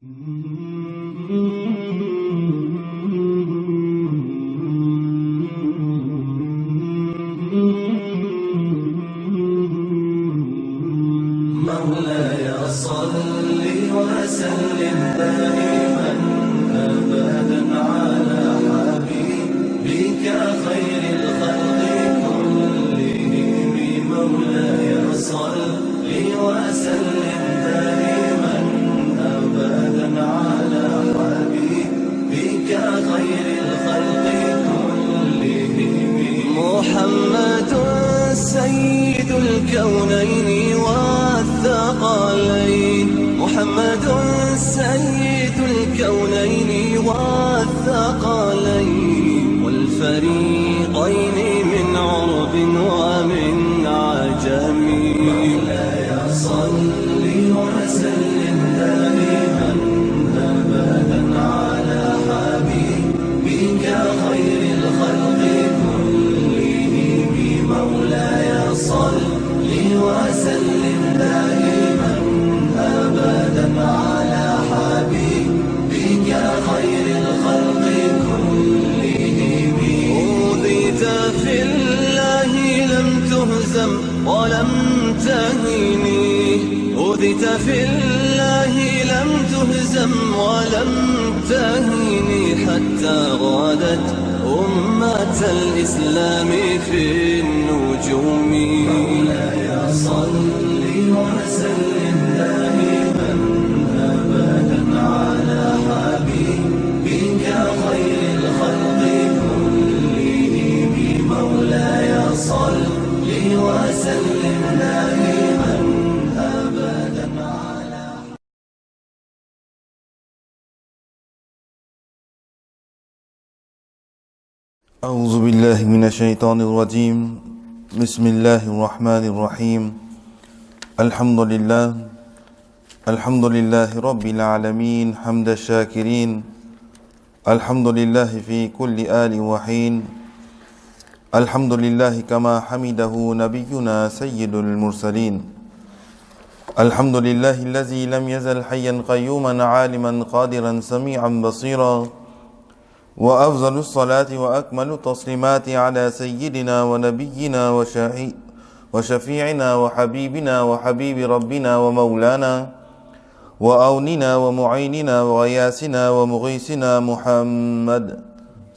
مولاي صل وسلم دائما أبدا على حبيبك خير الخلق كلهم. مولاي صل وسلم دائما أبدا على حبيبك خير الخلق كلهم. محمد سيد الكونين والثقلين، محمد سيد الكونين والثقلين والفريقين من عرب ومن عجم. مولاي صل وسلم دائما أبدا على حبيبك خير الخلق كلهم. مولاي صل وسلم دائما أبدا على حبيبك خير الخلق كلهم. أوذيت في الله لم تهزم ولم تهني، أوذيت في الله لم تهزم ولم تهني حتى غادت أمة الإسلام في النجوم. مولاي صل وسلم دائما أبدا على حبيبك خير الخلق كلهم. مولاي صل وسلم دائما أبدا على أعوذ بالله من الشيطان الرجيم. بسم الله الرحمن الرحيم. الحمد لله رب العالمين حمد الشاكرين. الحمد لله في كل آل وحين. الحمد لله كما حمده نبينا سيد المرسلين. الحمد لله الذي لم يزل حيا قيوما عالما قادرا سميعا بصيرا. وأفضل الصلاة وأكمل التسليمات على سيدنا ونبينا وشفيعنا وحبيبنا وحبيب ربنا ومولانا وأوننا ومعيننا وغياسنا ومغيثنا محمد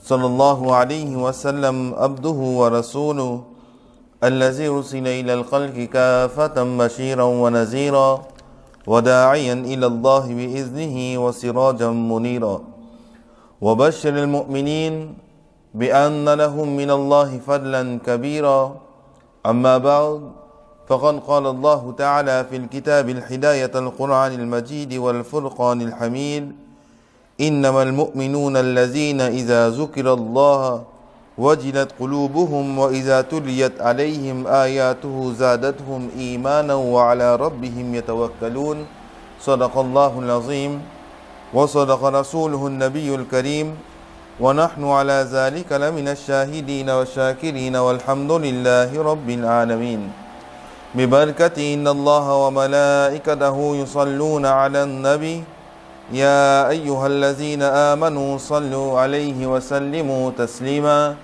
صلى الله عليه وسلم، عبده ورسوله الذي أرسل إلى الخلق كافة بشيرا ونذيرا وداعيا إلى الله بإذنه وسراجا منيرا. وبشر المؤمنين بأن لهم من الله فضلا كبيرا. أما بعد، فقد قال الله تعالى في الكتاب الهداية القرآن المجيد والفرقان الحميد: إنما المؤمنون الذين إذا ذكر الله وجلت قلوبهم وإذا تليت عليهم آياته زادتهم إيمانا وعلى ربهم يتوكلون. صدق الله العظيم وصدق رسوله النبي الكريم، ونحن على ذلك لمن الشاهدين والشاكرين والحمد لله رب العالمين. ببركة إن الله وملائكته يصلون على النبي يا أيها الذين آمنوا صلوا عليه وسلموا تسليما.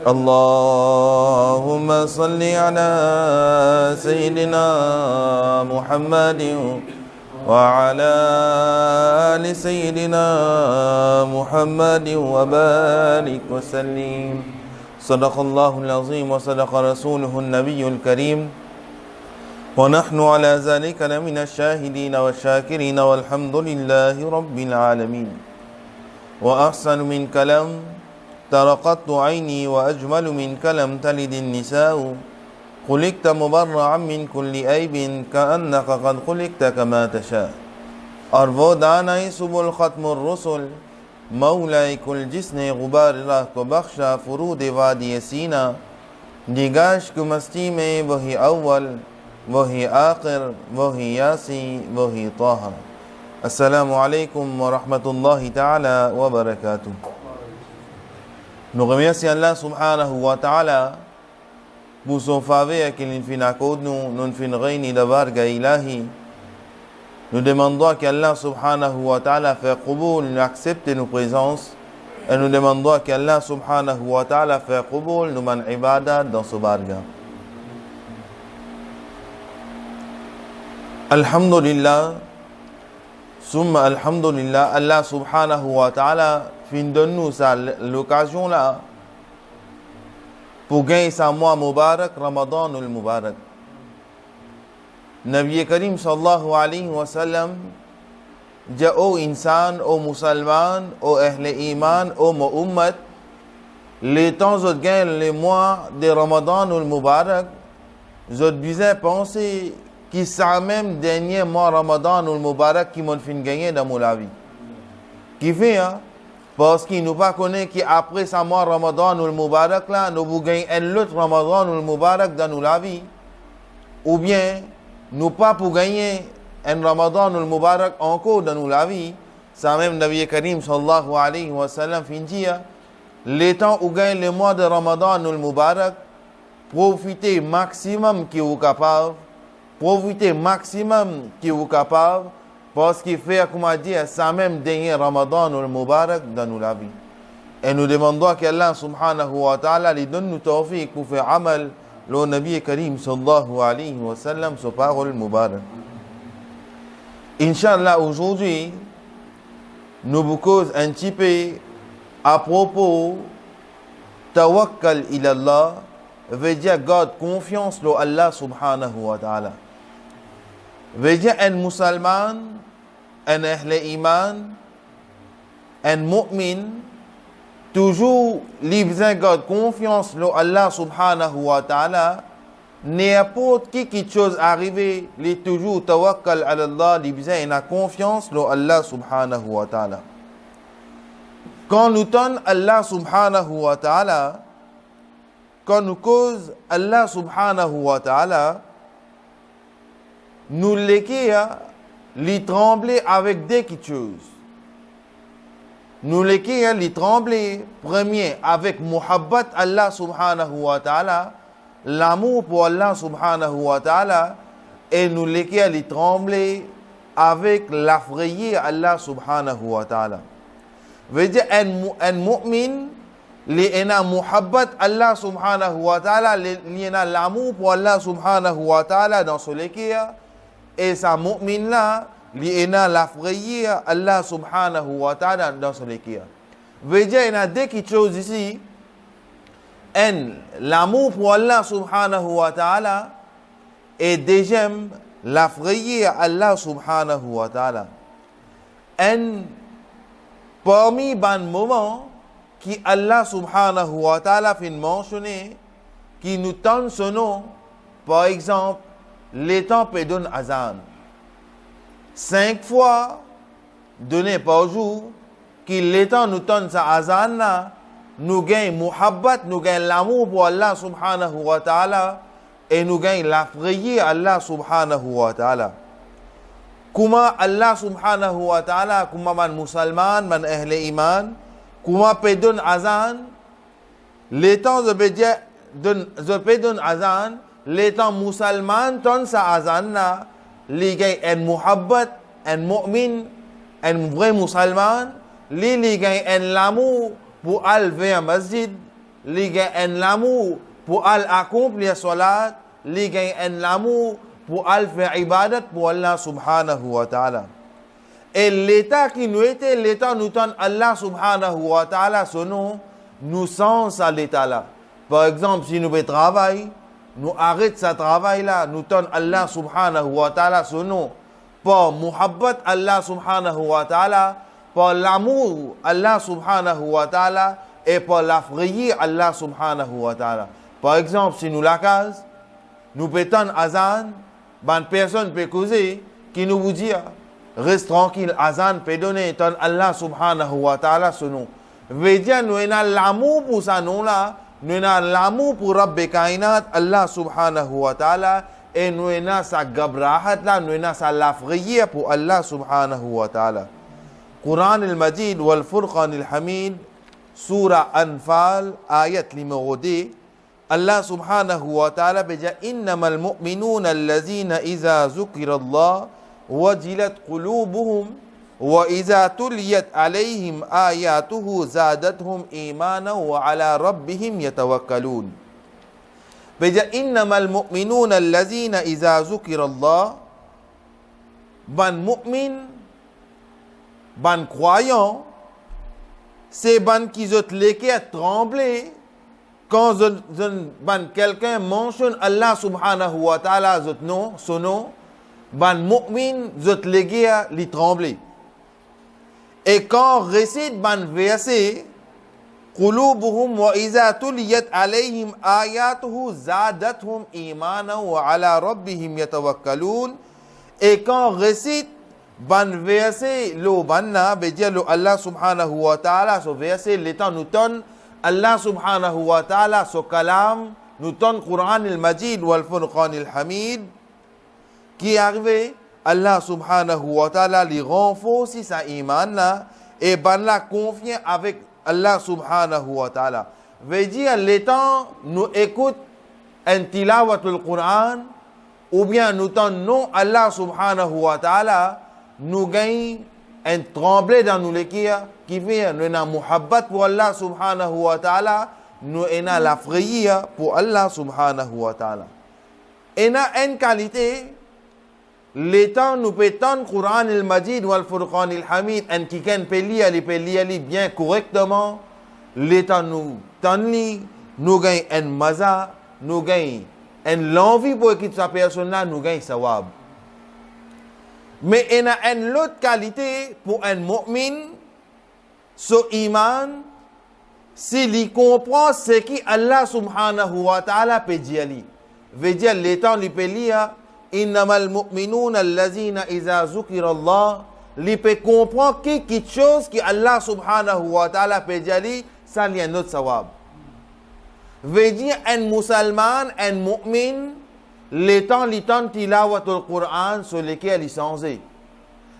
اللهم صل على سيدنا محمد وعلى آل سيدنا محمد وبارك وسلم. صدق الله العظيم وصدق رسوله النبي الكريم، ونحن على ذلك لمن الشاهدين والشاكرين والحمد لله رب العالمين. وأحسن من كلام ترقت عيني وأجمل من كلام تلد النساء. خلقت مبرعا من كل عیب كأنك قد خلقت كما تشاء. اور دانائی سبل ختم الرسل مولای کل جس نے غبار راہ کو بخشا فرود وادی سینا. نگاش کو مستی میں وہی اول وہی آخر وہی یاسی وہی طه. السلام علیکم ورحمة الله تعالى وبركاته. Nogamiasi Allah subhanahu wa ta'ala buso favea que l'infinakodnu non fin reini da varga ilahi Nous demandons qu'Allah subhanahu wa ta'ala fait qaboul, nous accepte nos présences. Et nous demandons qu'Allah subhanahu wa ta'ala fait qaboul, nous man ibadat dans ce barga. Alhamdulillah, summa alhamdulillah, Allah subhanahu wa ta'ala fin donne-nous l'occasion là pour gagner sa mois Mubarak, Ramadan ou le Mubarak. Nabi Karim sallallahu alayhi wa sallam dit aux insan, aux musulmans, aux ahl iman, aux ummat, les temps où gagnent les mois de Ramadan ou le Mubarak, je disais penser qui c'est même dernier mois Ramadan ou le Mubarak qui m'ont fait gagner dans la vie. Qui fait, hein? Parce qu'il nous pas connaît qu'après ce mois Ramadan ou le Mubarak là, nous vous gagnons un autre Ramadan ou le Mubarak dans la vie. Ou bien, nous pas pour gagner un Ramadan ou le Mubarak encore dans la vie. Ça même Nabi Karim sallallahu alayhi wa sallam fin dit, les temps où gagne le mois de Ramadan ou le Mubarak, profitez maximum qui vous capable. Profitez maximum qui vous capable, parce qu'il fait, comme on dit, ça même dernier Ramadan ou le Mubarak dans la vie. Et nous demandons qu'Allah subhanahu wa ta'ala lui donne nous tawfiq pour faire amal le Nabi Karim sallallahu alayhi wa sallam sur parole Mubarak. Inch'Allah, aujourd'hui, nous vous causons un petit peu à propos tawakkal ila Allah, veut dire garde confiance en Allah subhanahu wa ta'ala. Veut dire un musulman, un ahl iman, un mu'min, toujours besoin garde confiance en Allah subhanahu wa ta'ala. N'importe qui chose arrive, il toujours tawakkal ala Allah, il besoin une confiance en Allah subhanahu wa ta'ala. Quand nous tenons Allah subhanahu wa ta'ala, quand nous cause Allah subhanahu wa ta'ala, nous les trembler avec des choses. Nous les trembler, premier, avec muhabbat Allah subhanahu wa ta'ala, l'amour pour Allah subhanahu wa ta'ala, et nous les trembler avec l'afrayer Allah subhanahu wa ta'ala. Veut dire, un mu'min, l'ina muhabbat Allah subhanahu wa ta'ala, l'ina l'amour pour Allah subhanahu wa ta'ala dans ce lekia, et sa mu'min là, l'ina l'afrayer Allah subhanahu wa ta'ala dans ce lekia. Veut dire, il y a deux choses ici. L'amour pour Allah subhanahu wa ta'ala, et deuxième, l'afrayer Allah subhanahu wa ta'ala. Parmi les moments qui Allah subhanahu wa ta'ala fait mentionner, qui nous donne ce nom, par exemple, les temps peut donner azan. 5 fois donné par jour, qui les temps nous donne sa azan là, nous gagnons muhabbat, nous gagnons l'amour pour Allah subhanahu wa ta'ala, et nous gagnons l'afrayer Allah subhanahu wa ta'ala. Comment Allah subhanahu wa ta'ala, comment man musulman, man ahl iman, comment peut donner azan, les temps je peux donner azan, les temps musulman donne sa azan là, les gars un muhabbat, un mu'min, un vrai musulman, les gars un l'amour pour aller vers masjid, les gars un l'amour pour aller accomplir salat, les gars un l'amour pour aller faire ibadat pour Allah subhanahu wa ta'ala. Et l'état qui nous était, l'état nous donne Allah subhanahu wa ta'ala, ce nom, nous sens à l'état là. Par exemple, si nous travaillons, nous arrêtons ce travail là, nous donne Allah subhanahu wa ta'ala, ce nom, par muhabbat Allah subhanahu wa ta'ala, par l'amour Allah subhanahu wa ta'ala, et par l'afrayer Allah subhanahu wa ta'ala. Par exemple, si nous la case, nous pétons azan, une personne peut causer qui nous vous dit reste tranquille, azan peut donner ton Allah subhanahu wa ta'ala ce nom. Veut dire nous avons l'amour pour ce nom là, nous avons l'amour pour Rabbi Kainat, Allah subhanahu wa ta'ala, et nous avons sa gabrahat là, nous avons sa lafrière pour Allah subhanahu wa ta'ala. Quran al-Majid wal Furqan al-Hamid, Surah Anfal, ayat numéro 2. Allah subhanahu wa ta'ala beja innamal mu'minuna allazina iza zukira Allah وجلت قلوبهم وإذا تليت عليهم آياته زادتهم إيمانا وعلى ربهم يتوكلون. إنما المؤمنون الذين إذا ذكر الله ban mu'min, ban croyant, c'est ban qui zot leke à trembler quand ban quelqu'un mentionne Allah subhanahu wa ta'ala zot nom, son nom, ban mu'min zot leke à li trembler. Et quand récite ban verset, قلوبهم وإذا تليت عليهم آياته زادتهم إيمانا وعلى ربهم يتوكلون. Et quand récite ban verset lo banna veut dire lo Allah subhanahu wa ta'ala so verset l'étant nous donne Allah subhanahu wa ta'ala so kalam nous donne Quran al-Majid wal Furqan al-Hamid qui est arrivé Allah subhanahu wa ta'ala li renforce sa iman là et ban la confiance avec Allah subhanahu wa ta'ala veut dire l'étant nous écoute un tilawatul Quran ou bien nous tenons Allah subhanahu wa ta'ala, nous gagnons un tremblé dans nous qui fait nous avons muhabbat pour Allah subhanahu wa ta'ala, nous avons la frayeur pour Allah subhanahu wa ta'ala. Et na une qualité, les temps nous pétons Quran al-Majid wal Furqan al-Hamid, en qui can peut lire bien correctement, les temps nous tenons, nous gagnons un maza, nous gagnons l'envie pour que cette personne-là nous gagne sawab. Mais il y a une autre qualité pour un mu'min, ce iman, s'il comprend ce que Allah subhanahu wa ta'ala peut dire. Veut dire, l'étant il peut lire, innamal mu'minuna allazina iza zukira Allah, il peut comprendre quelque chose que Allah subhanahu wa ta'ala peut dire, ça il y a un autre sawab. Veut dire un musulman, un mu'min, les temps tilawatul Quran sur lesquels il s'enzait.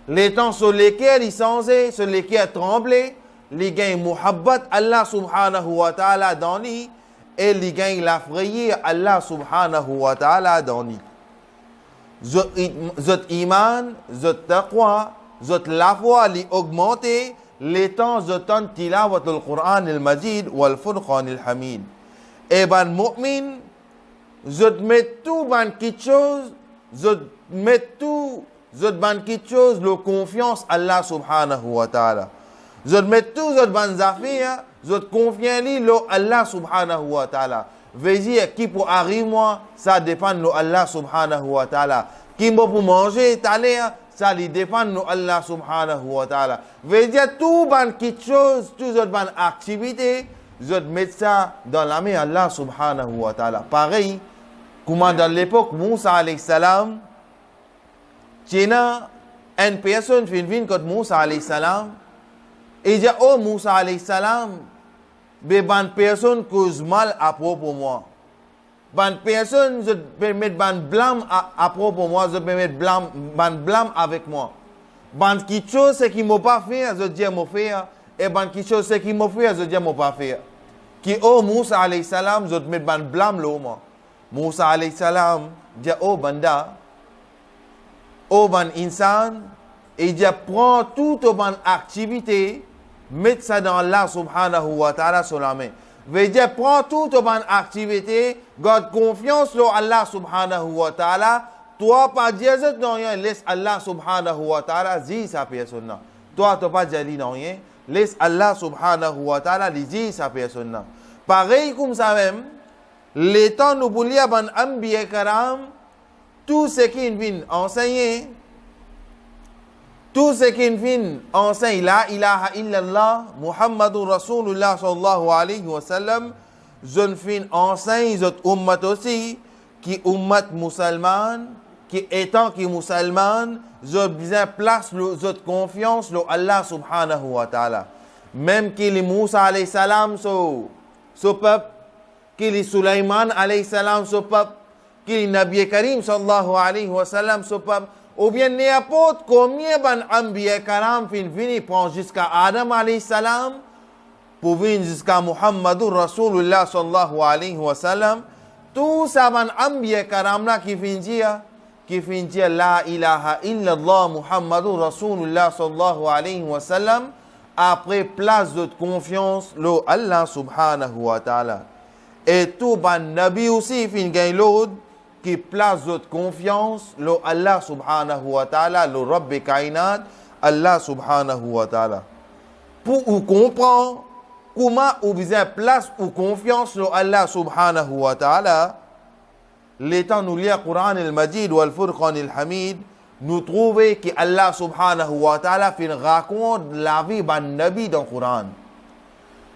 Les temps sur lesquels il s'enzait, sur lesquels il tremblait, il gagne muhabbat Allah subhanahu wa ta'ala dans lui et il gagne la frayeur Allah subhanahu wa ta'ala dans lui. Zot iman, zot taqwa, zot la foi li augmenter, les temps zot tilawatul Quran al-Majid wal Furqan al-Hamid. Et ban mu'min, zot met tout ban quelque chose, zot met tout, zot ban quelque chose, le confiance Allah subhanahu wa ta'ala. Zot met tout, zot ban zafir, zot confiance li lo Allah subhanahu wa ta'ala. Veut dire, qui pour arriver moi, ça dépend de Allah subhanahu wa ta'ala. Qui pour manger, t'aller, ça lui dépend de Allah subhanahu wa ta'ala. Veut dire, tout ban quelque chose, tout zot ban activité, je mets ça dans la main Allah subhanahu wa ta'ala. Pareil, comme dans l'époque Moussa alayhi salam, Tchina, une personne vient contre Moussa alayhi salam, et dit, oh Moussa alayhi salam, ban personne cause mal à propos de moi. Ban personne, je peux mettre ban blâme à propos de moi, je peux mettre ban blâme avec moi. Ban quelque chose, c'est qui m'a pas fait, je dis m'a fait, et ban quelque chose, c'est qui m'a fait, je dis m'a pas fait. Qui oh Moussa alayhi salam zot met ban blâme lo moi Moussa alayhi salam dit oh banda oh ban insan et dit prend toute ban activité met ça dans Allah subhanahu wa ta'ala sur la main veut dire prend toute ban activité garde confiance lo Allah subhanahu wa ta'ala toi pas dire non rien laisse Allah subhanahu wa ta'ala dire sa personne toi tu pas dire non rien laisse Allah subhanahu wa ta'ala dire sa personne. Pareil comme ça même, les temps nous pour lire ban Anbiya Karam, tout ce qui vient enseigner, tout ce qui vient enseigner la ilaha illallah, Muhammadur Rasulullah sallallahu alayhi wa sallam, je fin enseigne zot ummat aussi, qui ummat musulman, qui étant qui musulman, je bien place zot confiance lo Allah subhanahu wa ta'ala. Même que les Moussa alayhi salam so peuple, que les Sulaiman alayhi salam so peuple, que les Nabi Karim sallallahu alayhi wa sallam so peuple, ou bien n'importe combien ban Anbiya Karam fin vini prend jusqu'à Adam alayhi salam, pour venir jusqu'à Muhammadur Rasulullah sallallahu alayhi wa sallam, tout ça ban Anbiya Karam là qui fin dire, qui finit dire la ilaha illallah Muhammadur Rasulullah sallallahu alayhi wa sallam, après place de confiance, le Allah subhanahu wa ta'ala. Et tout ban nabi aussi fin gagne l'autre, qui place de confiance, le Allah subhanahu wa ta'ala, le Rabbi kainat, Allah subhanahu wa ta'ala. Pour ou comprendre comment ou besoin place ou confiance, le Allah subhanahu wa ta'ala, l'étant nous lire Coran al-Majid ou al-Furqan al-Hamid, nous trouvons que Allah subhanahu wa ta'ala fin raconte la vie ban nabi dans le Coran.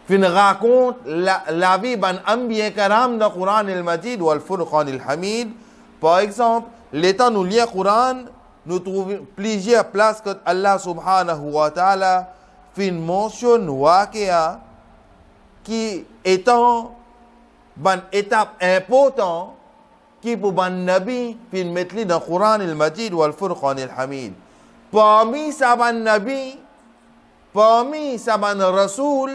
Fin raconte la vie ban Anbiya karam dans le Coran al-Majid ou al-Furqan al-Hamid. Par exemple, l'étant nous lire Coran, nous trouvons plusieurs places que Allah subhanahu wa ta'ala fin mentionne waqi'a qui étant ban étape importante qui pour ban nabi fin mettre dans le Coran al-Majid ou al-Furqan al-Hamid. Parmi sa ban nabi, parmi sa ban rasoul,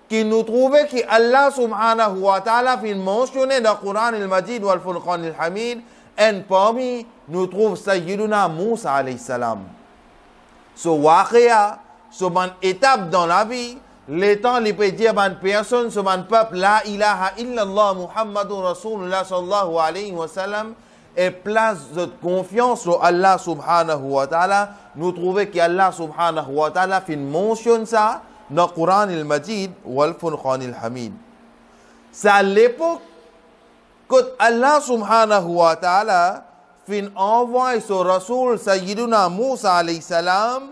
qui nous trouvait que Allah subhanahu wa ta'ala fin mentionné dans le Coran al-Majid ou al-Furqan al-Hamid, et parmi nous trouve Sayyiduna Moussa alayhi salam. Ce waqi'a, ce ban étape dans la vie, les temps les peut dire ban personne, ce ban peuple, la ilaha illallah Muhammadur Rasulullah sallallahu alayhi wa sallam, et place de confiance sur Allah subhanahu wa ta'ala, nous trouvons que Allah subhanahu wa ta'ala fin mentionne ça dans le Coran al-Majid ou al-Furqan al-Hamid. C'est à l'époque que Allah subhanahu wa ta'ala fin envoie son Rasoul Sayyiduna Moussa alayhi salam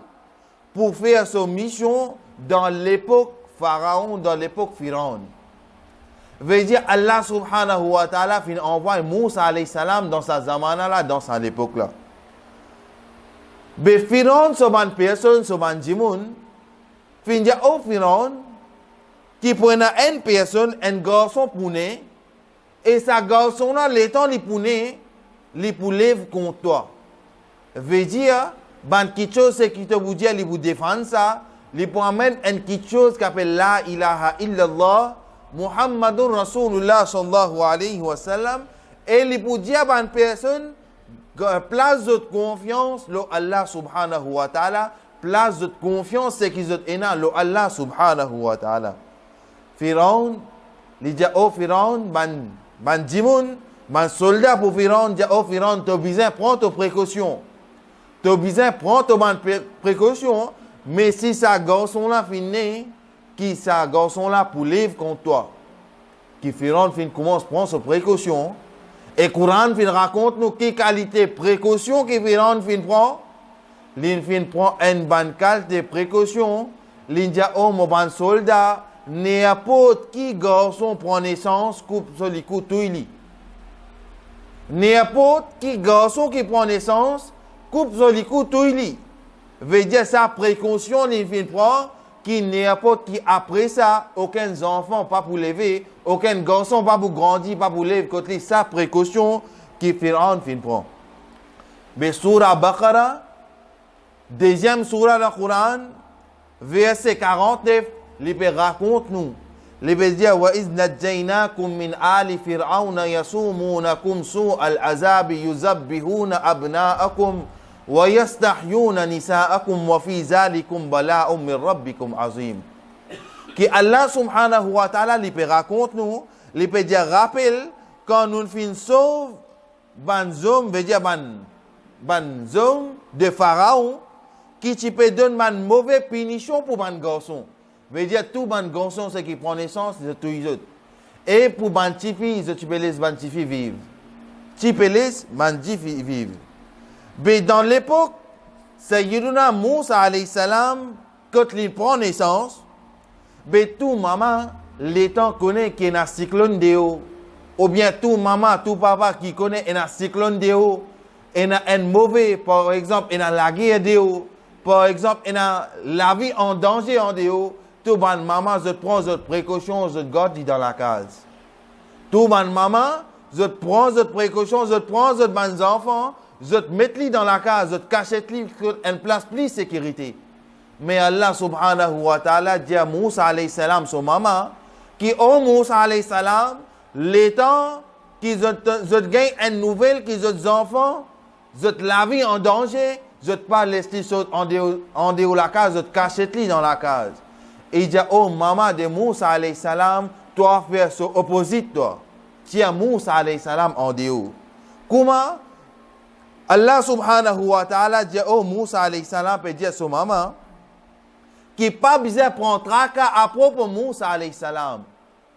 pour faire sa mission dans l'époque Pharaon, dans l'époque Pharaon. Veut dire Allah subhanahu wa ta'ala fin envoie Moussa alayhi salam dans sa zamana là, dans sa époque là. Mais Pharaon, c'est une personne, c'est un djimoun, fin dire au Pharaon, qui prenait une personne, un garçon pouné, et sa garçon là, les temps li pouné, li pour lève contre toi. Veut dire, ban quelque chose c'est qui te vous dire, li vous défendre ça, li pour amener une quelque chose qui appelle la ilaha illallah, Muhammadur Rasulullah sallallahu alayhi wa sallam, et li pour dire ban personne, place de confiance, le Allah subhanahu wa ta'ala, place de confiance c'est qu'ils ont ena, le Allah subhanahu wa ta'ala. Pharaon, li dit oh Pharaon, ban djimoun, ban soldat pour Pharaon, dit oh Pharaon, tu as besoin prendre tes précautions. Tu as besoin prendre tes précautions, mais si sa garçon là finit, qui sa garçon là pour livre contre toi, qui Pharaon fin commence à prendre ses précautions, et Coran fin raconte nous quelle qualité précaution que Pharaon fin prend, l'in fin prend une bonne qualité précaution, l'in dit oh mon ban soldat, n'importe qui garçon prend naissance, coupe sur les coups tout il. N'importe qui garçon qui prend naissance, coupe sur les coups tout il. Veut dire sa précaution, il fin prend, qui n'importe qui après ça, aucun enfant pas pour lever, aucun garçon pas pour grandir, pas pour lever, côté sa précaution qui Pharaon fin prend. Mais Surah Baqarah, deuxième surah du Coran, verset 49, les raconte nous. Les dire wa iz najjaynakum min ali fir'auna yasumunakum su'al azab yuzabbihuna abna'akum wa yastahyuna nisa'akum wa fi zalikum bala'un min rabbikum azim. Que Allah subhanahu wa ta'ala les raconte nous, les dire rappel quand nous fin sauve ban zom veut dire ban zom de Pharaon qui tu peux donner une mauvaise punition pour ban garçon. Veut dire tout ban garçon c'est qui prend naissance de tous les autres. Et pour ban tifi, tu peux laisser ban tifi vivre. Tu peux laisser ban tifi vivre. Mais dans l'époque, Sayyiduna Moussa alayhi salam, quand il prend naissance, mais tout maman, les temps connaît qu'il y a un cyclone de haut. Ou bien tout maman, tout papa qui connaît un cyclone de haut. Il y a un mauvais, par exemple, il y a la guerre de haut. Par exemple, il y a la vie en danger en de haut. Tout ban maman, je prends votre précaution, je garde dans la case. Tout ban maman, je prends votre précaution, je prends votre ban enfants, je mets dans la case, je cache une place plus sécurité. Mais Allah subhanahu wa ta'ala dit à Moussa alayhi salam, son maman, qui oh Moussa alayhi salam, les temps qu'ils ont gagné une nouvelle, qu'ils ont des enfants, Zot la vie en danger, zot pas laisser saut en dehors la case, zot cachette dans la case. Et il dit, oh maman de Moussa alayhi salam, toi faire ce opposite toi. Tiens Moussa alayhi salam en dehors. Comment? Allah subhanahu wa ta'ala dit, oh Moussa alayhi salam peut dire son maman, qui pas besoin de prendre tracas à propos de Moussa alayhi salam.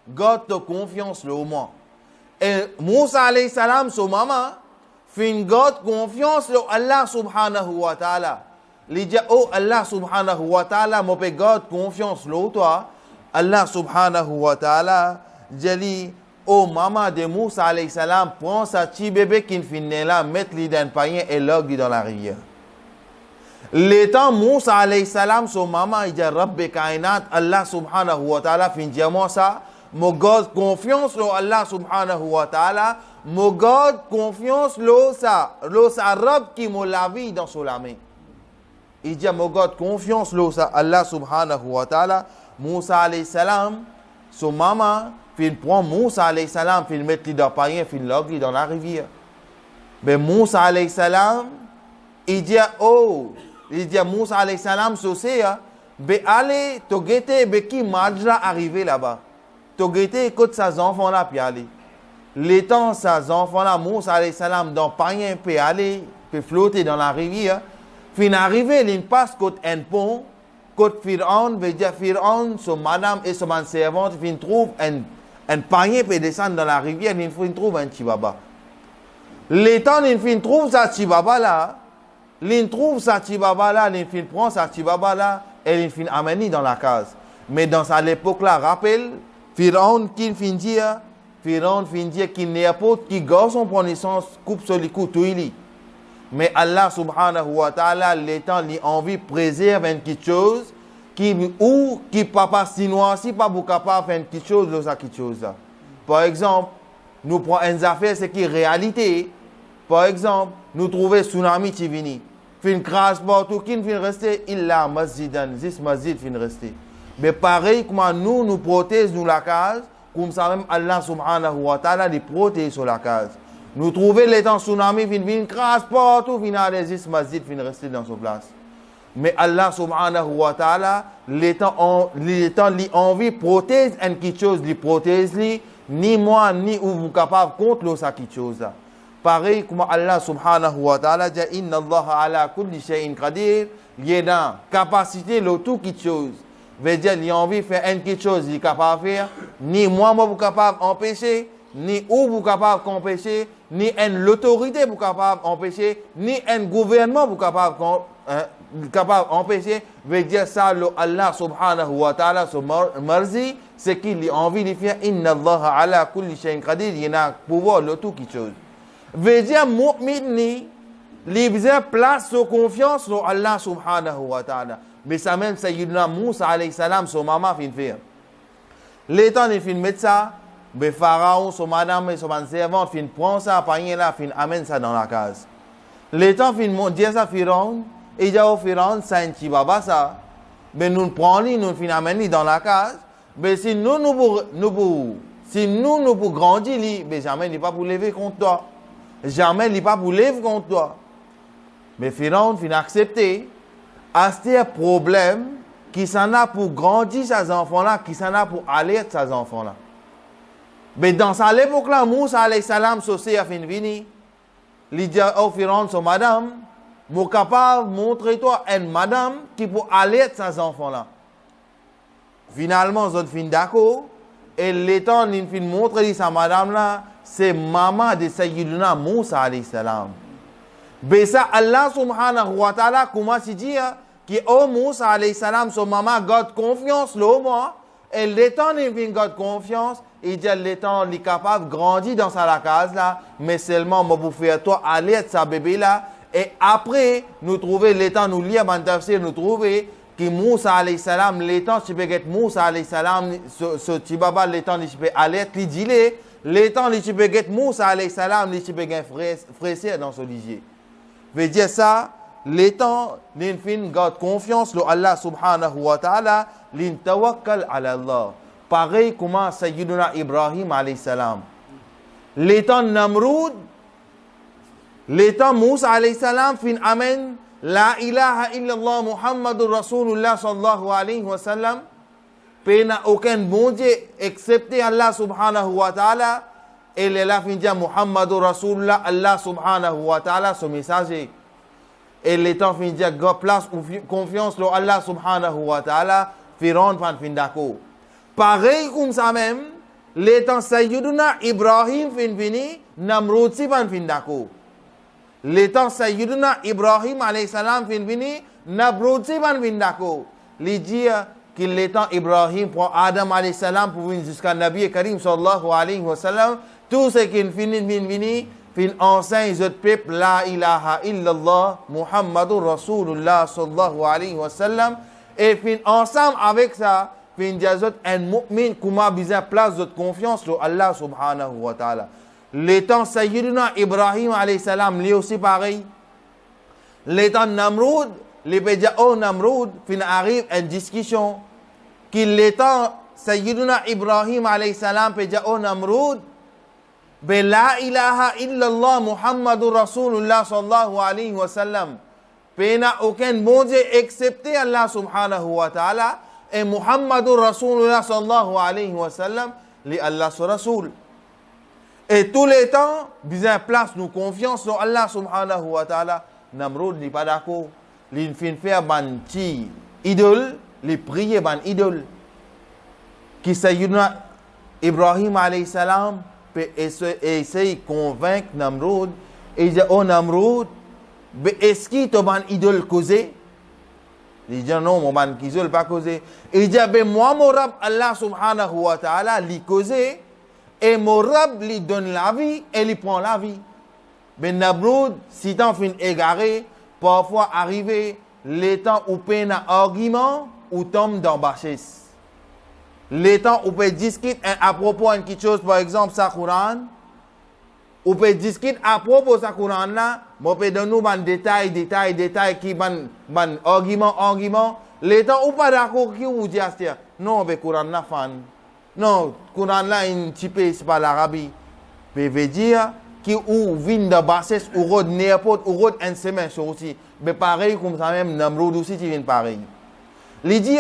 God te confiance le moment. Et Moussa alayhi salam, son maman, fin God confiance le Allah subhanahu wa ta'ala. Il dit, oh Allah subhanahu wa ta'ala, moi peux God confiance le toi. Allah subhanahu wa ta'ala, dit, oh maman de Moussa alayhi salam, prends sa petit bébé qui finit là, mets-le dans un païen et log dans la rivière. L'étant Moussa alayhi salam, son maman, il dit, Rabbi kainat, Allah subhanahu wa ta'ala, fin dire moi ça, mon God confiance en Allah subhanahu wa ta'ala, mon God confiance l'eau ça Rab qui m'a la vie dans son main. Il dit, mon God confiance l'eau ça, Allah subhanahu wa ta'ala, Moussa alayhi salam, son maman, fin prend Moussa alayhi salam, fin mettre dans le païen, fin log dans la rivière. Mais Moussa alayhi salam, il dit, oh, il dit à Moussa alayhi salam, c'est ben allez, tu guettez, ben qui madra arrivé là-bas. Tu guettez, écoute ces enfants-là, puis aller. Les temps, ces enfants-là, Moussa alayhi salam, dans païen, puis aller, puis flotter dans la rivière. Fin arrivé, il passe côté un pont, côté Pharaon, veut dire Pharaon, son madame et son servante, fin trouve un païen, puis descendre dans la rivière, il fin trouve un chibaba. Les temps, il fin trouve ça chibaba là. Il trouve sa tibaba là, il prend sa tibaba là et il amène dans la case. Mais dans cette époque-là, rappelle, Pharaon qui fin dire qu'il n'y a pas qui garde son connaissance, coupe sur les coups, tout il. Mais Allah subhanahu wa ta'ala, l'étant, il envie préserver quelque chose qui papa sinois, si pas vous capable de faire quelque chose, de ça quelque chose là. Par exemple, nous prenons une affaire, c'est qui est réalité. Par exemple, nous trouvons tsunami qui vient. Fin crash partout, qui fin rester, il a masjidan, this masjid fin rester. Mais pareil, comme nous protégeons la case, comme ça même Allah subhanahu wa ta'ala les protège sur la case. Nous trouvons les temps tsunami, fin crash partout, fin aller this masjid fin rester dans sa place. Mais Allah subhanahu wa ta'ala, les temps li envie protège quelque chose, li protège li, ni moi, ni vous capable contre ça quelque chose là. Pareil comme Allah subhanahu wa ta'ala dit inna Allah ala kulli shay'in qadir, il y a capacité de tout quelque chose. Veut dire il a envie de faire quelque chose, il est capable de faire, ni moi vous capable d'empêcher, ni vous capable d'empêcher, ni l'autorité vous capable d'empêcher, ni un gouvernement vous capable d'empêcher. Veut dire ça Allah subhanahu wa ta'ala son marzi, c'est qu'il a envie de faire inna Allah ala kulli shay'in qadir, il y a pouvoir de tout quelque chose. Veut dire, mu'min ni, besoin place de confiance sur Allah subhanahu wa ta'ala. Mais ça même, Sayyidina Moussa alayhi salam, son maman fin faire. L'étant, il fin mettre ça, mais Pharaon, son madame et son servante, fin prend ça, païen là, fin amène ça dans la case. L'étant, fin dire ça, Pharaon, et dit au Pharaon, ça un petit baba ça. Mais nous prenons, nous fin amène dans la case. Mais si nous pour grandir, mais jamais il n'est pas pour lever contre toi. Jamais il n'est pas pour lever contre toi. Mais Pharaon fin accepter. C'est un problème qui s'en a pour grandir ces enfants-là, qui s'en a pour aller ces enfants-là. Mais dans cette époque-là, Moussa alayhi salam, c'est a fin vini. Il dit au Pharaon, son madame, je suis capable de montrer toi une madame qui peut aller ces enfants-là. Finalement, ils ont fin d'accord. Et l'étant, il fin montrer sa madame-là, c'est maman de Sayyidina Moussa alayhi salam. Mais ça, Allah subhanahu wa ta'ala, comment se dit, que oh Moussa alayhi salam, son maman garde confiance, l'homme, et l'étant, il fin garde confiance, il dit, l'étant, il est capable de grandir dans sa case là, mais seulement, moi, pour faire toi aller de sa bébé là, et après, nous trouvons l'étant, nous lire dans tafsir, nous trouvons que Moussa alayhi salam, l'étant, tu peux être Moussa alayhi salam, ce petit baba, l'étant, tu peux aller, il dit, l'étant, tu peux être Moussa alayhi salam, tu peux être frère dans ce ligier. Veut dire ça, l'étant, l'infin garde confiance en Allah subhanahu wa ta'ala, l'intawakkal ala Allah. Pareil comme Sayyiduna Ibrahim alayhi salam. L'étant Namroud, L'étant Moussa alayhi salam fin amène la ilaha illallah Muhammadur Rasulullah sallallahu alayhi wa sallam. Pe n'a aucun bon Dieu excepté Allah subhanahu wa ta'ala. Et les là fin dire Muhammadur Rasulullah, Allah subhanahu wa ta'ala, son messager. Et l'étant fin dire place ou confiance dans Allah subhanahu wa ta'ala, Firon pan fin d'accord. Pareil comme ça même, l'étant Sayyiduna Ibrahim fin fini, Namrud si pan fin d'accord. L'étant Sayyiduna Ibrahim alayhi salam fin fini, Namrud si pan fin d'accord. Les dire qu'il l'étant Ibrahim pour Adam alayhi salam pour venir jusqu'à Nabi Karim sallallahu alayhi wa sallam, tout ce qui finit, fin enseigne ce peuple la ilaha illallah Muhammadur Rasulullah sallallahu alayhi wa sallam. Et fin ensemble avec ça, fin diazot un mu'min comment bien place de confiance sur Allah subhanahu wa ta'ala. L'étant Sayyidina Ibrahim alayhi salam, lui aussi pareil. L'étant Namrud, les pédia oh Namrud, fin arrive une discussion. Qu'il l'étant Sayyidina Ibrahim alayhi salam, pédia oh Namrud, be la ilaha illallah Muhammadur Rasulullah sallallahu alayhi wa sallam. Pena aucun bon Dieu excepté Allah subhanahu wa ta'ala et Muhammadur Rasulullah sallallahu alayhi wa sallam, li Allah sur Rasul. Et tous les temps, bien place nous confiance sur Allah subhanahu wa ta'ala. Namrud n'est pas d'accord. Il fin faire ban ti idole, li prier ban idole. Qui Sayyidina Ibrahim alayhi salam peut essayer de convaincre Namrud et dire oh Namrud, est-ce qu'il t'a ban idole causé? Il dit non, mon ban idole pas causé. Il dit ben moi mon Rab Allah subhanahu wa ta'ala li causé et mon Rab lui donne la vie et lui prend la vie. Ben Namrud si t'en fin égaré, parfois arrivé les temps où peine un argument ou tombe dans bassesse. Les temps où peut discuter à propos de quelque chose, par exemple sa Coran. On peut discuter à propos de ce Coran là, on peut donner un détail qui ban argument. Les temps où pas d'accord qui vous dit non, le Coran là fan. Non, Coran là un petit peu c'est pas l'Arabie. Peut veut dire qui ou vient de bassesse ou rod n'importe ou rod un semaine aussi. Mais pareil comme ça même Namrud aussi qui vient pareil. Il dit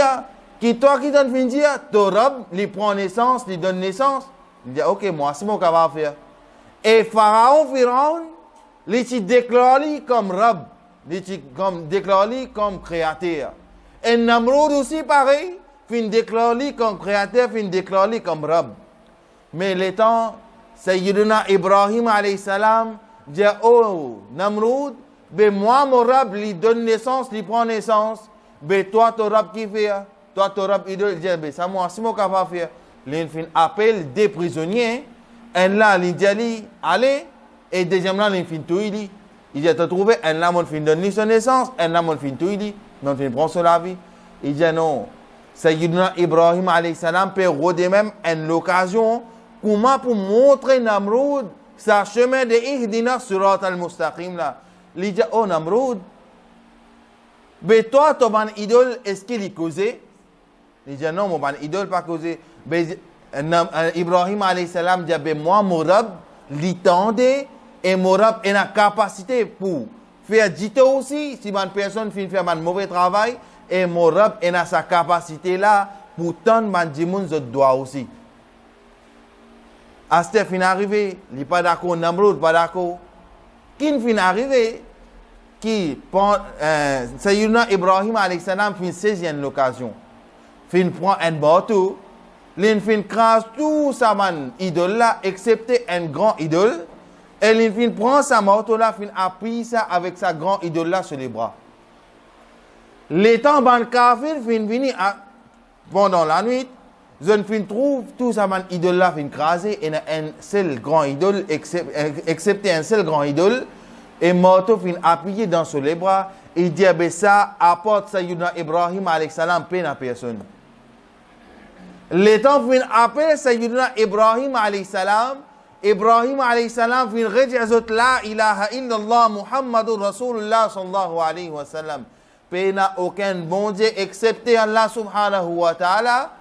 qui toi qui donne fin dire ton Rab lui prend naissance, lui donne naissance. Il dit OK, moi c'est mon qu'on va faire. Et Pharaon, il s'est déclaré comme Rab, il s'est déclaré comme créateur. Et Namrud aussi pareil, fin déclaré comme créateur, fin déclaré comme Rab. Mais les temps, Sayyidina Ibrahim alayhi salam dit oh Namrud, ben moi mon Rab lui donne naissance, lui prend naissance. Ben toi ton Rab qui fait? Toi ton Rab idole, il dit ben ça moi c'est mon qu'on va faire. Il fin appelle des prisonniers. Un là, il dit allez, et deuxième là, il fin tout il dit. Il dit, tu as trouvé, un là, mon fin donne son naissance, un là, mon fin tout il dit. Non, tu prends sur la vie. Il dit non. Sayyidina Ibrahim alayhi salam peut redire même une occasion, comment pour montrer Namrud sa chemin de Ihdina surat al-Mustaqim là. Il dit, oh Namrud, mais toi, ton idole, est-ce qu'il est causé? Il dit non, mon idole pas causé. Ibrahim alayhi salam dit ben moi mon Rab l'étendait et mon Rab a la capacité pour faire dite aussi si une personne fait faire un mauvais travail et mon Rab a sa capacité là pour tendre man dimoun zot doit aussi. Aster fin arrivé, il pas d'accord Namrud pas d'accord. Qui fin arrivé qui Sayyidina Ibrahim alayhi salam fin 16e l'occasion. Fin prend un bateau. L'infin crase tout sa man idole là, excepté un grand idole. Et l'infin prend sa marteau là, fin appuie ça avec sa grand idole là sur les bras. L'étant ban kafir fin vini pendant la nuit, je fin trouve tout sa man idole là fin crasé et un seul grand idole, excepté un seul grand idole. Et marteau fin appuyé dans sur les bras. Il dit ben ça apporte Sayyidina Ibrahim alayhi salam peine à personne. L'étant fin appelle Sayyidina Ibrahim alayhi salam fin redire la ilaha illallah Muhammadur Rasulullah sallallahu alayhi wa sallam. Pe n'a aucun bon Dieu excepté Allah subhanahu wa ta'ala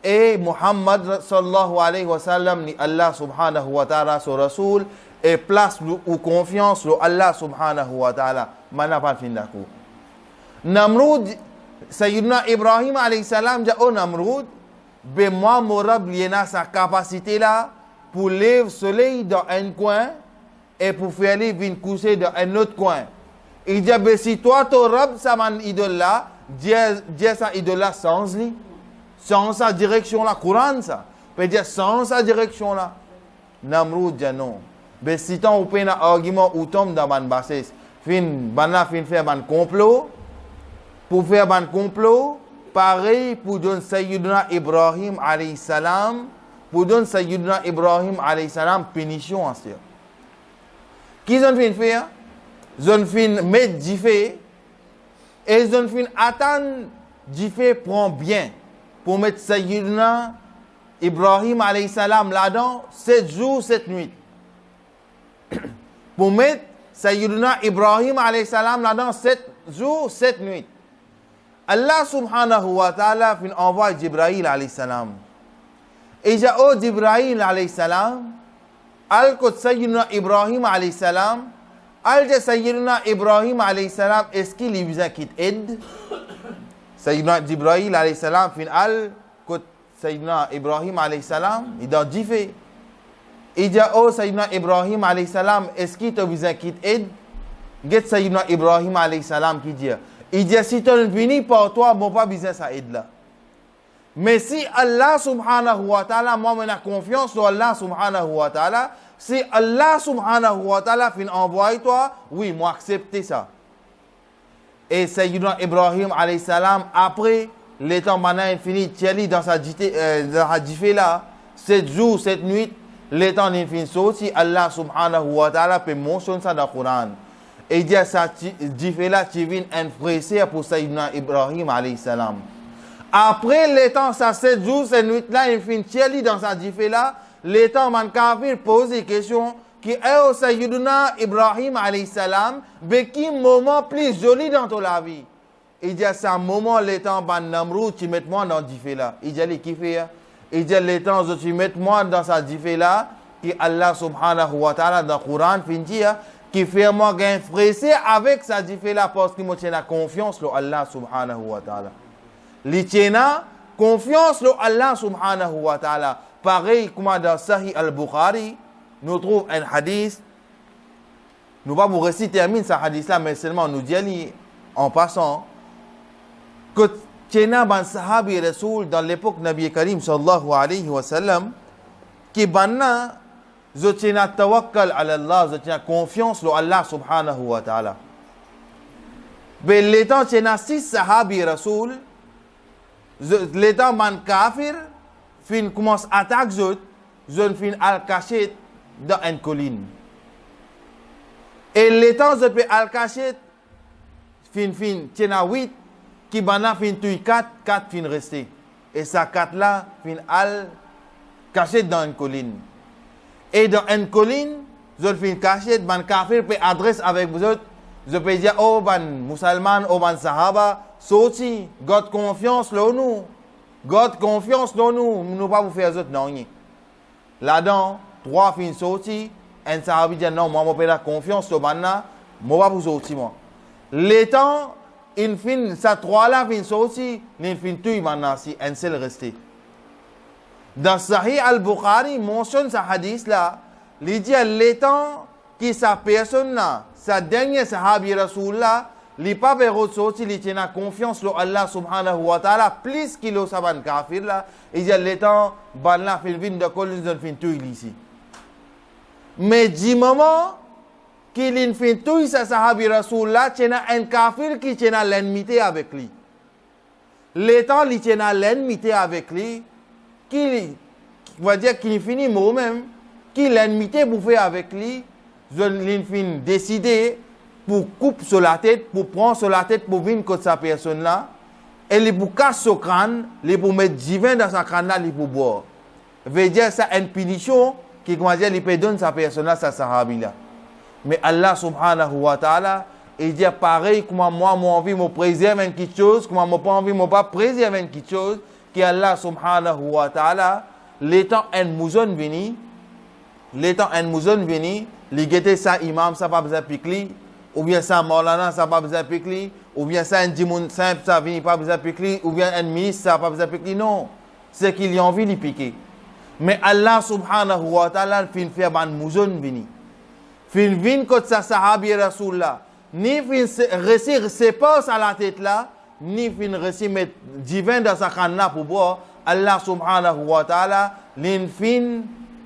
et Muhammad sallallahu alayhi wa sallam ni Allah subhanahu wa ta'ala son Rasul et place ou confiance sur Allah subhanahu wa ta'ala. Mana pas fin d'accord. Namrud, Sayyidina Ibrahim alayhi salam dit au Namrud, ben moi, mon Rab, il a sa capacité là pour lever le soleil dans un coin et pour faire aller venir coucher dans un autre coin. Il dit, ben si toi, ton Rab, ça m'a idole là, dis sa idole là sans lui, sans sa direction là, Coran ça. Peut dire sans sa direction là. Namrud dit non. Ben si ton ou un argument ou tombe dans ban bassesse, fin faire ban complot, pour faire ban complot, pareil pour donner Sayyidina Ibrahim alayhi salam, pour donner Sayyidina Ibrahim alayhi salam punition en ce. Qui ont fait faire? Ils ont fait mettre du fait et ils ont fait attendre du fait prend bien pour mettre Sayyidina Ibrahim alayhi salam là-dedans 7 jours, 7 nuits. Pour mettre Sayyidina Ibrahim alayhi salam là-dedans 7 jours, 7 nuits. Allah subhanahu wa ta'ala fin envoie Jibril alayhi salam. Et j'ai dit Jibril alayhi salam, al-kot Sayyidina Ibrahim alayhi salam, al-de Sayyidina Ibrahim alayhi salam, est-ce qu'il y a besoin qu'il aide? Sayyidina Jibril alayhi salam fin al-kot Sayyidina Ibrahim alayhi salam, il a dit fait. Il dit oh Sayyidina Ibrahim alayhi salam, est-ce qu'il a besoin qu'il aide? Get Sayyidina Ibrahim alayhi salam qui dit. Il dit, si tu es venu par toi, mon pas besoin ça aide là. Mais si Allah subhanahu wa ta'ala, moi, j'ai confiance sur Allah subhanahu wa ta'ala, si Allah subhanahu wa ta'ala fin envoie toi, oui, moi accepter ça. Et Sayyidina Ibrahim alayhi salam, après, le temps maintenant infini, Thierry dans sa diffé là, 7 jours, 7 nuits, le temps infini sorti, Allah subhanahu wa ta'ala peut mentionner ça dans le Coran. Et il dit à ça, diffé là, tu viens un frère pour Sayyidina Ibrahim alayhi salam. Après le temps, ça 7 jours, 7 nuits là, il finit Thierry dans sa diffé là, le temps man kafir pose des questions qui est au Sayyidina Ibrahim alayhi salam, mais qui moment plus joli dans ton la vie. Il dit à ça, moment le temps ban Namrud, tu mets moi dans diffé là. Il dit qui fait? Il dit le temps tu mets moi dans sa diffé là, qui Allah subhanahu wa ta'ala dans le Coran fin dire qui fait moi gain fressé avec sa diffé là parce qu'il me tient la confiance sur Allah subhanahu wa ta'ala. Li tient confiance sur Allah subhanahu wa ta'ala. Pareil comme dans Sahih al-Bukhari, nous trouvons un hadith. Nous ne vous réciter ce hadith là, mais seulement nous dire en passant que tient ban sahabi Rasoul dans l'époque Nabi Karim sallallahu alayhi wa sallam qui banna je tiens tawakkal ala Allah, je tiens confiance sur Allah subhanahu wa ta'ala. Mais l'étant tiens 6 sahabi Rasoul, l'étant man kafir, fin commence à attaquer je fin al-cachet dans une colline. Et l'étant je peux al-cachet, fin tiens 8, qui bana fin tuy 4 fin resté. Et ça 4 là, fin al-cachet dans une colline. Et dans une colline, je fais une cachette, ban kafir peut adresse avec vous autres. Je peux dire, oh, ban musulman, oh, ban sahaba, sorti, God confiance en nous. God confiance en nous, nous ne pas vous faire autres, non. Là-dedans, 3 fins sorti, un sahabi dit, non, moi, je pas confiance en banna, moi, pas vous sortir, moi. Les temps, une fin, ça 3 là, fin sorti, une fin tout, maintenant, si un seul resté. Dans Sahih al-Bukhari, mentionne ce hadith là, il dit les temps qui sa personne là, sa dernière sahabi Rasoul là, il pas ressorti, il tient confiance en Allah subhanahu wa ta'ala, plus qu'il a saban kafir là, il dit les temps, ban la fin de colline de fin tout ici. Mais du moment qu'il fin tout sa sahabi Rasoul là, tient un kafir qui tient l'enmité avec lui. Les temps, il tient l'enmité avec lui. Qui va dire qu'il finit moi-même, qui l'enmité pour faire avec lui, je fin décider pour couper sur la tête, pour prendre sur la tête pour venir contre sa personne là, et il pour casser son crâne, il pour mettre divin dans sa crâne là, il pour boire. Veut dire ça une punition qui comment dire il peut donner sa personne là, sa sahabi là. Mais Allah subhanahu wa ta'ala, il dit pareil comment moi envie me préserver quelque chose, comment moi pas envie me pas préserver quelque chose. Que Allah subhanahu wa ta'ala, l'étant un mouzon vini, les temps un musulman venu, li gete ça imam ça pas besoin piquer, ou bien ça maulana ça pas besoin piquer, ou bien ça un djimoun simple ça vient pas besoin piquer, ou bien un ministre ça pas besoin piquer, non. C'est qu'il y a envie de piquer. Mais Allah subhanahu wa ta'ala fin fait ban musulman venu. Fin vin kot sa sahabi rasulullah. Ni fin récit se passe à la tête là, ni fin récit met divin dans sa canne pour boire. Allah subhanahu wa ta'ala l'in fin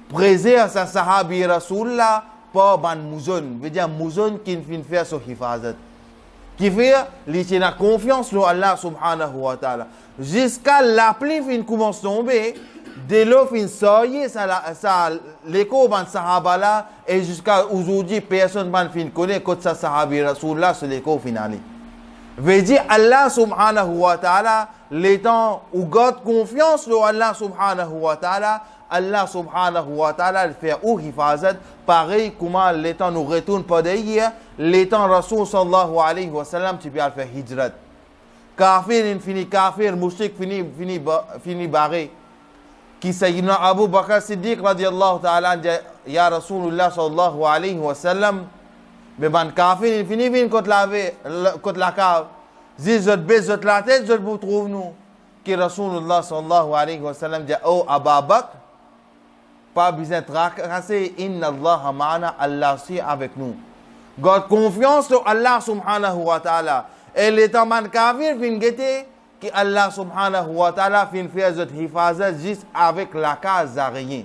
présé à sa sahabi rasulullah pour ban musulman. Veut dire musulman qui fin fait son hifazat. Qui fait la confiance en Allah subhanahu wa ta'ala. Jusqu'à la pluie fin commence à tomber. Dès lors, fin soyez ça l'écho ban sahaba là et jusqu'à aujourd'hui personne ban fin connaît que ça sahabi rasulullah c'est l'écho finale. Veut dire Allah subhanahu wa ta'ala les temps où garde confiance en Allah subhanahu wa ta'ala, Allah subhanahu wa ta'ala fait ou hifazat pareil comment les temps nous retourne pas d'ailleurs les temps rasoul sallallahu alayhi wa sallam tu peux faire hijrat. Kafir infini kafir mushrik fini barré. Qui Sayyidina Abu Bakr Siddiq radiyallahu ta'ala ya Rasulullah sallallahu alayhi wa sallam mais ban kafir fini vin kot la cave zi zot be zot la tête zot vous trouve nous qui Rasulullah sallallahu alayhi wa sallam dit oh Abu Bakr pas besoin de tracasser inna Allah ma'ana Allah si avec nous garde confiance en Allah subhanahu wa ta'ala et les temps man kafir vin gete que Allah subhanahu wa ta'ala fin fait zot hifazat juste avec la case rien.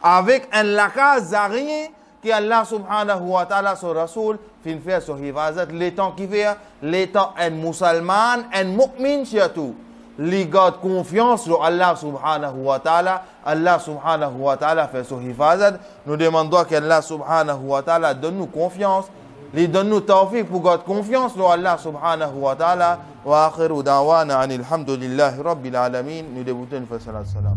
Avec un lakaz rien que Allah subhanahu wa ta'ala son rasoul fin fait son hifazat les temps qui fait les temps un musulman un mu'min surtout li garde confiance en Allah subhanahu wa ta'ala Allah subhanahu wa ta'ala fait son hifazat nous demandons qu'Allah subhanahu wa ta'ala donne nous confiance li donne nous tawfiq pour garder confiance en Allah subhanahu wa ta'ala wa akhiru da'wana anil hamdulillahi rabbil alamin nous débutons une fois salat salam